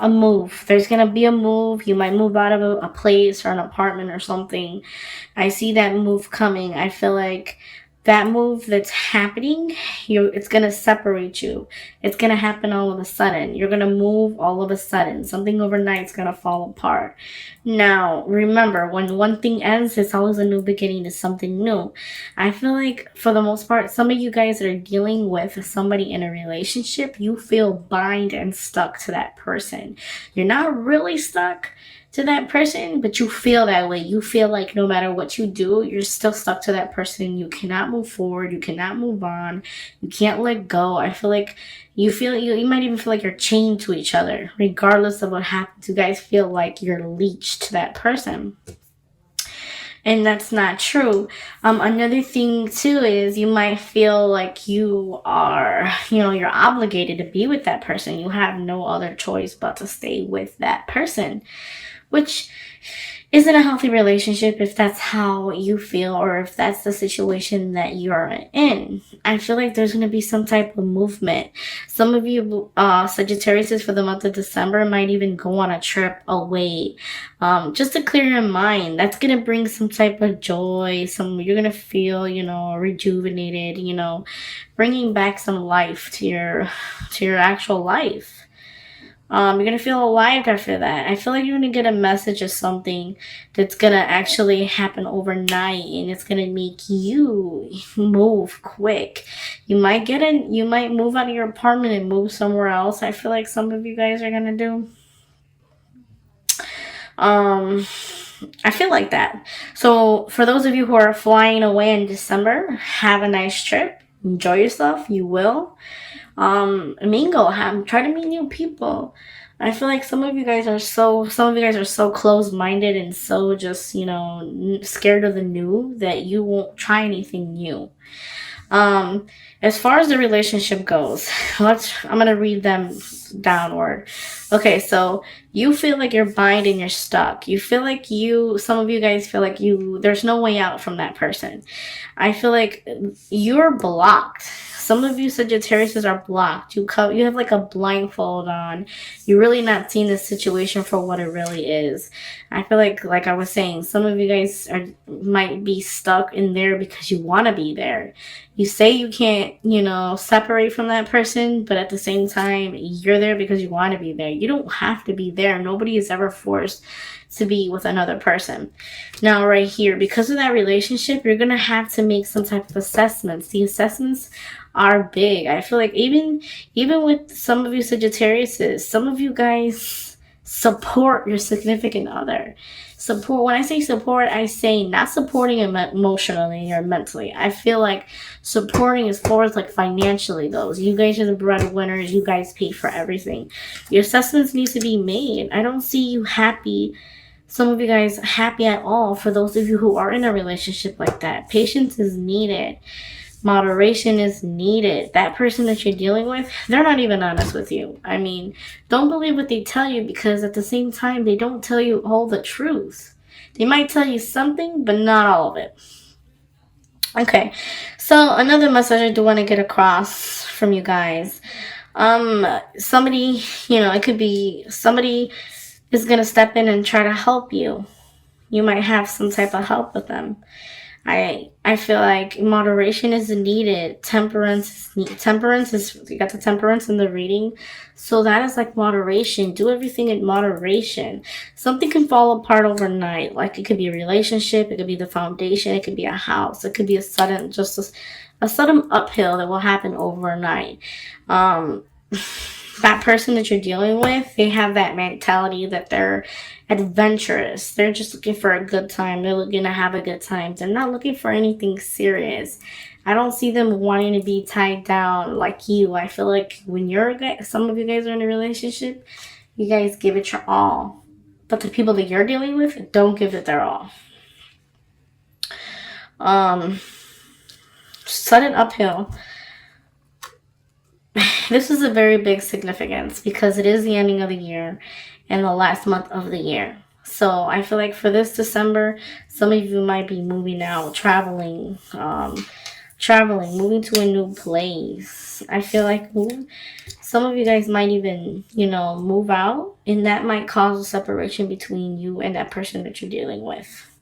a move. There's gonna be a move. You might move out of a place or an apartment or something. I see that move coming. I feel like that move that's happening, it's gonna separate you. It's gonna happen all of a sudden. You're gonna move all of a sudden. Something overnight is gonna fall apart. Now, remember, when one thing ends, it's always a new beginning to something new. I feel like, for the most part, some of you guys that are dealing with somebody in a relationship, you feel bind and stuck to that person. You're not really stuck to that person, but you feel that way. You feel like no matter what you do, you're still stuck to that person. You cannot move forward. You cannot move on. You can't let go. I feel like you might even feel like you're chained to each other, regardless of what happens. You guys feel like you're leeched to that person. And that's not true. Another thing too is you might feel like you are, you're obligated to be with that person. You have no other choice but to stay with that person, which isn't a healthy relationship if that's how you feel or if that's the situation that you're in. I feel like there's going to be some type of movement. Some of you Sagittarius for the month of December might even go on a trip away, just to clear your mind. That's going to bring some type of joy. You're going to feel, rejuvenated, bringing back some life to your actual life. You're going to feel alive after that. I feel like you're going to get a message of something that's going to actually happen overnight, and it's going to make you move quick. You might move out of your apartment and move somewhere else. I feel like some of you guys are going to do. I feel like that. So for those of you who are flying away in December, have a nice trip. Enjoy yourself. You will. Mingle, try to meet new people. I feel like some of you guys are so closed-minded and so just, scared of the new that you won't try anything new. As far as the relationship goes, I'm going to read them downward. Okay, so you feel like you're bind and you're stuck. You feel like some of you guys feel like there's no way out from that person. I feel like you're blocked. Some of you Sagittarius are blocked. You have like a blindfold on. You're really not seeing the situation for what it really is. I feel like I was saying, some of you guys might be stuck in there because you want to be there. You say you can't, separate from that person, but at the same time, you're there because you want to be there. You don't have to be there. Nobody is ever forced to be with another person. Now, right here, because of that relationship, you're going to have to make some type of assessments. The assessments are big. I feel like even with some of you Sagittarius, some of you guys support your significant other. Support. When I say support, I say not supporting emotionally or mentally. I feel like supporting as far as like financially goes. You guys are the breadwinners. You guys pay for everything. Your assessments need to be made. I don't see you happy. Some of you guys happy at all. For those of you who are in a relationship like that, patience is needed. Moderation is needed. That person that you're dealing with, they're not even honest with you. I mean, don't believe what they tell you, because at the same time, they don't tell you all the truth. They might tell you something, but not all of it. Okay, so another message I do want to get across from you guys. Somebody, it could be somebody is going to step in and try to help you. You might have some type of help with them. I feel like moderation is needed. Temperance is, you got the temperance in the reading. So that is like moderation. Do everything in moderation. Something can fall apart overnight. Like it could be a relationship. It could be the foundation. It could be a house. It could be a sudden uphill that will happen overnight. That person that you're dealing with, they have that mentality that they're adventurous. They're just looking for a good time. They're looking to have a good time. They're not looking for anything serious. I don't see them wanting to be tied down like you. I feel like when some of you guys are in a relationship, you guys give it your all. But the people that you're dealing with don't give it their all. Sudden uphill. This is a very big significance because it is the ending of the year and the last month of the year. So I feel like for this December, some of you might be moving out, traveling, moving to a new place. I feel like Some of you guys might even, move out, and that might cause a separation between you and that person that you're dealing with.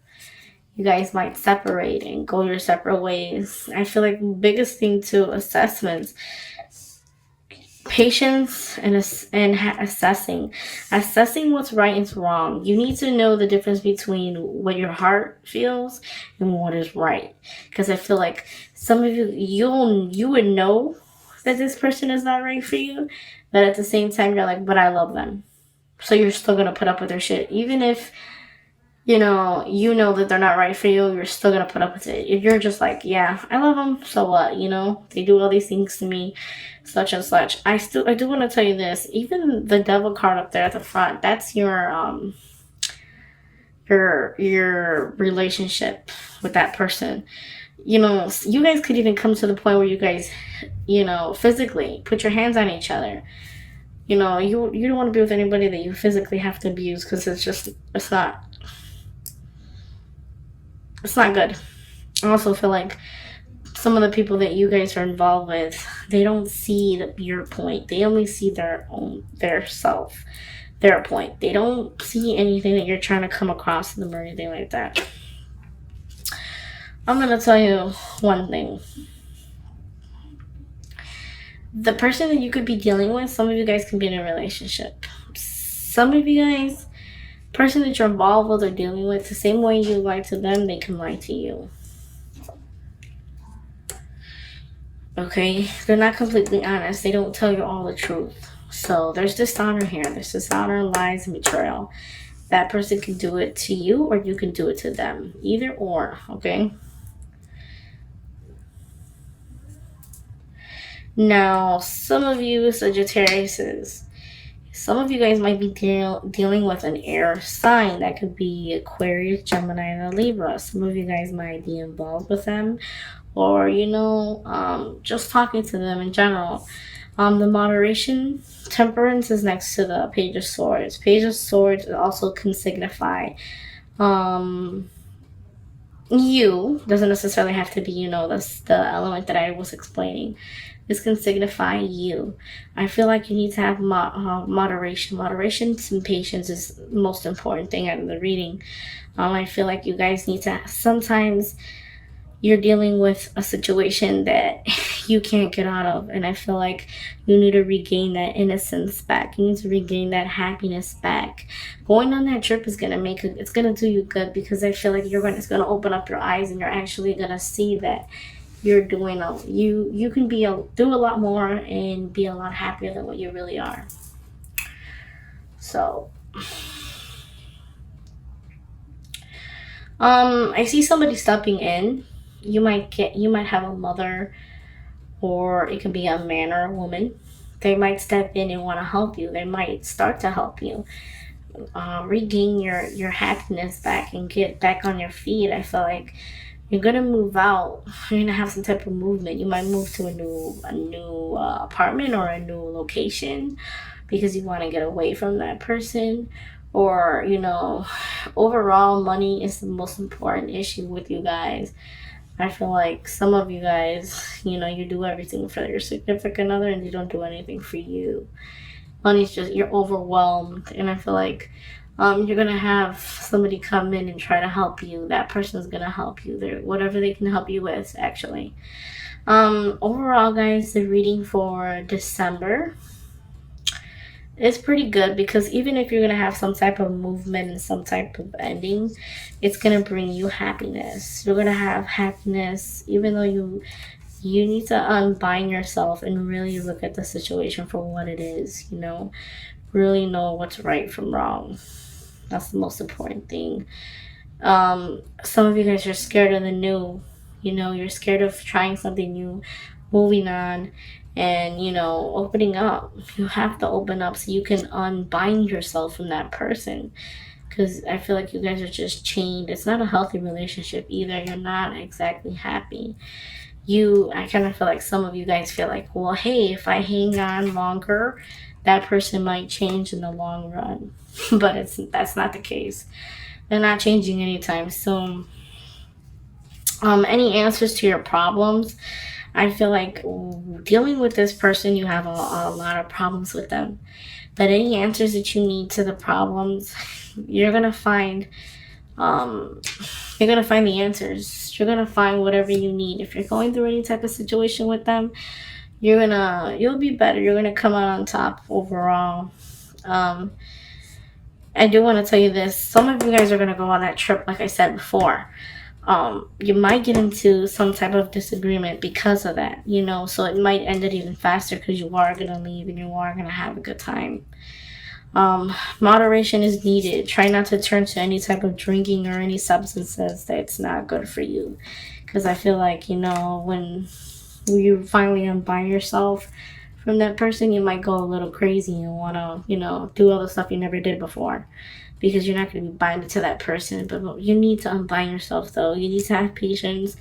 You guys might separate and go your separate ways. I feel like the biggest thing to assessments, patience and assessing what's right and wrong. You need to know the difference between what your heart feels and what is right. Because I feel like some of you would know that this person is not right for you, but at the same time you're like, but I love them, so you're still gonna put up with their shit, even if you know that they're not right for you. You're still gonna put up with it. If you're just like, yeah, I love them, so what? They do all these things to me, such and such. I do want to tell you this. Even the devil card up there at the front, that's your relationship with that person. You guys could even come to the point where you guys, physically put your hands on each other. You don't want to be with anybody that you physically have to abuse, because it's not good. I also feel like some of the people that you guys are involved with, they don't see your point. They only see their point. They don't see anything that you're trying to come across to them or anything like that. I'm going to tell you one thing. The person that you could be dealing with, some of you guys can be in a relationship. Some of you guys, person that you're involved with or dealing with, the same way you lie to them, they can lie to you. Okay? They're not completely honest. They don't tell you all the truth. So there's dishonor here. There's dishonor, lies, and betrayal. That person can do it to you, or you can do it to them. Either or, okay? Now, some of you Sagittariuses, some of you guys might be dealing with an air sign. That could be Aquarius, Gemini, and a Libra. Some of you guys might be involved with them, or, just talking to them in general. The moderation, temperance is next to the Page of Swords. Page of Swords also can signify you. Doesn't necessarily have to be, the element that I was explaining. This can signify you. I feel like you need to have moderation. Moderation and patience is the most important thing out of the reading. I feel like you guys need to, sometimes you're dealing with a situation that you can't get out of, and I feel like you need to regain that innocence back. You need to regain that happiness back. Going on that trip is gonna it's gonna do you good, because I feel like it's gonna open up your eyes, and you're actually gonna see that you're doing you can do a lot more and be a lot happier than what you really are. So I see somebody stepping in. You might have a mother, or it could be a man or a woman. They might step in and want to help you. They might start to help you regain your happiness back and get back on your feet. I feel like you're gonna move out. You're gonna have some type of movement. You might move to a new apartment or a new location, because you want to get away from that person. Or, overall, money is the most important issue with you guys. I feel like some of you guys, you do everything for your significant other, and you don't do anything for you. Money's just, you're overwhelmed, and I feel like you're gonna have somebody come in and try to help you. That person's gonna help you. Whatever they can help you with, actually. Overall, guys, the reading for December is pretty good, because even if you're gonna have some type of movement and some type of ending, it's gonna bring you happiness. You're gonna have happiness, even though you need to unbind yourself and really look at the situation for what it is. Really know what's right from wrong. That's the most important thing. Some of you guys are scared of the new. You're scared of trying something new, moving on, and opening up. You have to open up so you can unbind yourself from that person, because I feel like you guys are just chained. It's not a healthy relationship either. You're not exactly happy. I kind of feel like some of you guys feel like, well, hey, if I hang on longer, that person might change in the long run. But that's not the case. They're not changing anytime soon. Any answers to your problems? I feel like dealing with this person, you have a lot of problems with them. But any answers that you need to the problems, you're gonna find. You're gonna find the answers. You're gonna find whatever you need. If you're going through any type of situation with them, you'll be better. You're gonna come out on top overall. Um, I do want to tell you this. Some of you guys are gonna go on that trip, like I said before. You might get into some type of disagreement because of that, you know, so it might end it even faster because you are going to leave and you are going to have a good time. Moderation is needed. Try not to turn to any type of drinking or any substances that's not good for you, because I feel like, you know, when you finally unbind yourself from that person, you might go a little crazy and want to, you know, do all the stuff you never did before, because you're not going to be binded to that person. But you need to unbind yourself, though. You need to have patience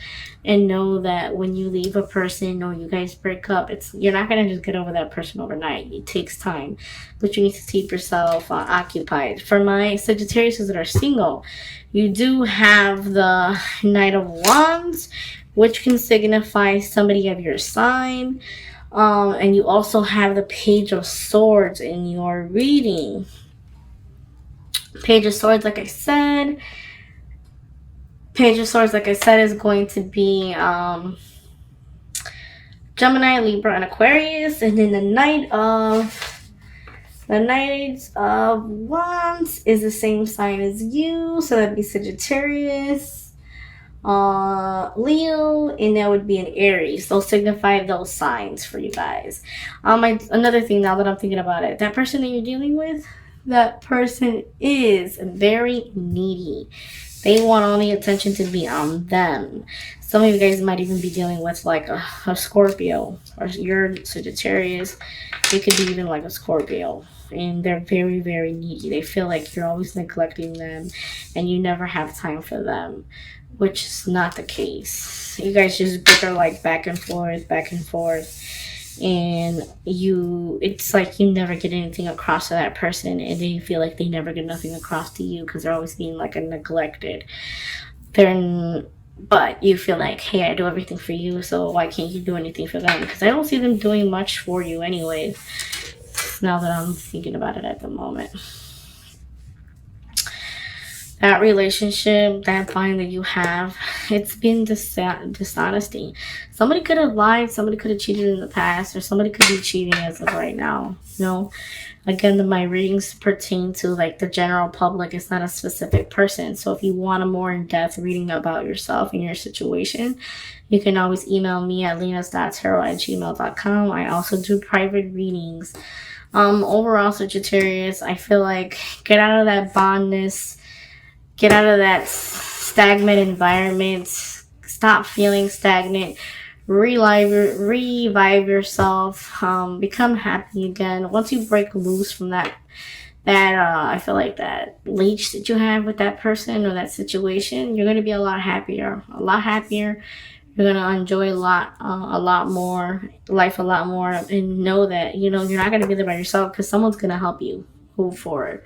and know that when you leave a person or you guys break up, you're not going to just get over that person overnight. It takes time, but you need to keep yourself occupied. For my Sagittarius that are single, you do have the Knight of Wands, which can signify somebody of your sign. And you also have the Page of Swords in your reading. Page of Swords, like I said, is going to be Gemini, Libra, and Aquarius. And then the Knight of Wands is the same sign as you, so that'd be Sagittarius, Leo, and that would be an Aries. Those signify those signs for you guys. Another thing, now that I'm thinking about it, that person that you're dealing with, that person is very needy. They want all the attention to be on them. Some of you guys might even be dealing with like a Scorpio, or your Sagittarius. It could be even like a Scorpio. And they're very, very needy. They feel like you're always neglecting them and you never have time for them, which is not the case. You guys just bicker like back and forth, and it's like you never get anything across to that person, and they feel like they never get nothing across to you because they're always being like a neglected. But you feel like, hey, I do everything for you, so why can't you do anything for them? Because I don't see them doing much for you anyways, now that I'm thinking about it at the moment. That relationship, that bond that you have, it's been dishonesty. Somebody could have lied, somebody could have cheated in the past, or somebody could be cheating as of right now. You know, again, my readings pertain to like the general public. It's not a specific person. So if you want a more in-depth reading about yourself and your situation, you can always email me at lenas.tarot@gmail.com. I also do private readings. Overall, Sagittarius, I feel like get out of that bondness. Get out of that stagnant environment. Stop feeling stagnant. Revive yourself. Become happy again. Once you break loose from that I feel like that leech that you have with that person or that situation, you're going to be a lot happier. You're going to enjoy life a lot more, and know that, you know, you're not going to be there by yourself because someone's going to help you move forward.